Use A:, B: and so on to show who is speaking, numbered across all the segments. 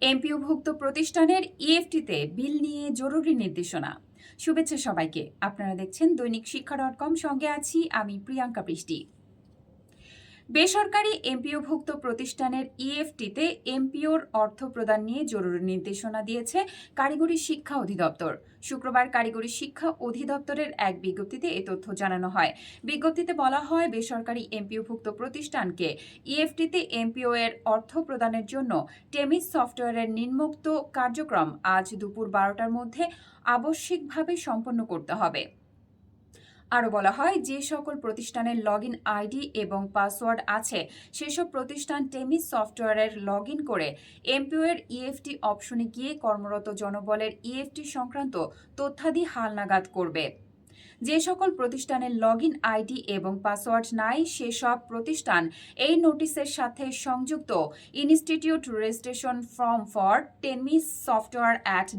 A: এমপিওভুক্ত প্রতিষ্ঠানের ইএফটিতে বিল নিয়ে জরুরি নির্দেশনা। শুভেচ্ছা সবাইকে। আপনারা দেখছেন দৈনিক শিক্ষা.com, সঙ্গে আছি আমি প্রিয়াঙ্কা বৃষ্টি। বেসরকারি এমপিওভুক্ত প্রতিষ্ঠানের ইএফটিতে এমপিওর অর্থ প্রদান নিয়ে জরুরি নির্দেশনা দিয়েছে কারিগরি শিক্ষা অধিদপ্তর। শুক্রবার কারিগরি শিক্ষা অধিদপ্তরের এক বিজ্ঞপ্তিতে এ তথ্য জানানো হয়। বিজ্ঞপ্তিতে বলা হয়, বেসরকারি এমপিওভুক্ত প্রতিষ্ঠানকে ইএফটিতে এমপিও এর অর্থ প্রদানের জন্য টেমিস সফটওয়্যারের নিম্নোক্ত কার্যক্রম আজ দুপুর 12টার মধ্যে আবশ্যিকভাবে সম্পন্ন করতে হবে। আরও বলা হয়, যে সকল প্রতিষ্ঠানের লগইন আইডি এবং পাসওয়ার্ড আছে সেসব প্রতিষ্ঠান টেমিস সফটওয়্যারের লগইন করে এমপিও এর ইএফটি অপশনে গিয়ে কর্মরত জনবলের ইএফটি সংক্রান্ত তথ্যাদি হালনাগাদ করবে। যে সকল প্রতিষ্ঠানের লগইন আইডি এবং পাসওয়ার্ড নাই সেসব প্রতিষ্ঠান এই নোটিশের সাথে সংযুক্ত ইনস্টিটিউট রেজিস্ট্রেশন ফর্ম ফর টেমিস সফটওয়্যার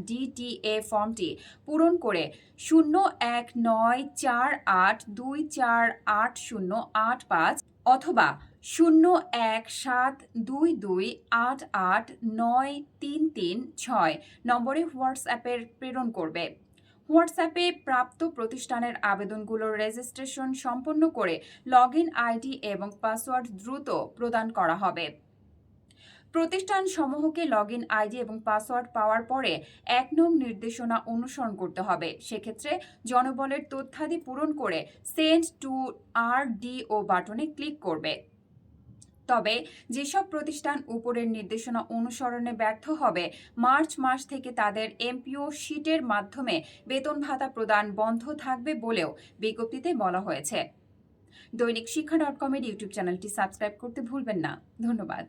A: DTA ফর্মটি পূরণ করে 019482480885 অথবা 0172288933 নম্বরে হোয়াটসঅ্যাপের প্রেরণ করবে। হোয়াটসঅ্যাপে প্রাপ্ত প্রতিষ্ঠানের আবেদনগুলোর রেজিস্ট্রেশন সম্পন্ন করে লগইন আইডি এবং পাসওয়ার্ড দ্রুত প্রদান করা হবে। প্রতিষ্ঠান সমূহকে লগইন আইডি এবং পাসওয়ার্ড পাওয়ার পরে 1 নং নির্দেশনা অনুসরণ করতে হবে। সেক্ষেত্রে জনবলের তথ্যাদি পূরণ করে সেন্ড টু RDO বাটনে ক্লিক করবে। তবে যেসব প্রতিষ্ঠান উপরের নির্দেশনা অনুসরণে ব্যর্থ হবে, মার্চ মাস থেকে তাদের এমপিও শিটের মাধ্যমে বেতন ভাতা প্রদান বন্ধ থাকবে বলেও বিজ্ঞপ্তিতে বলা হয়েছে। দৈনিক শিক্ষা.com এর ইউটিউব চ্যানেলটি সাবস্ক্রাইব করতে ভুলবেন না। ধন্যবাদ।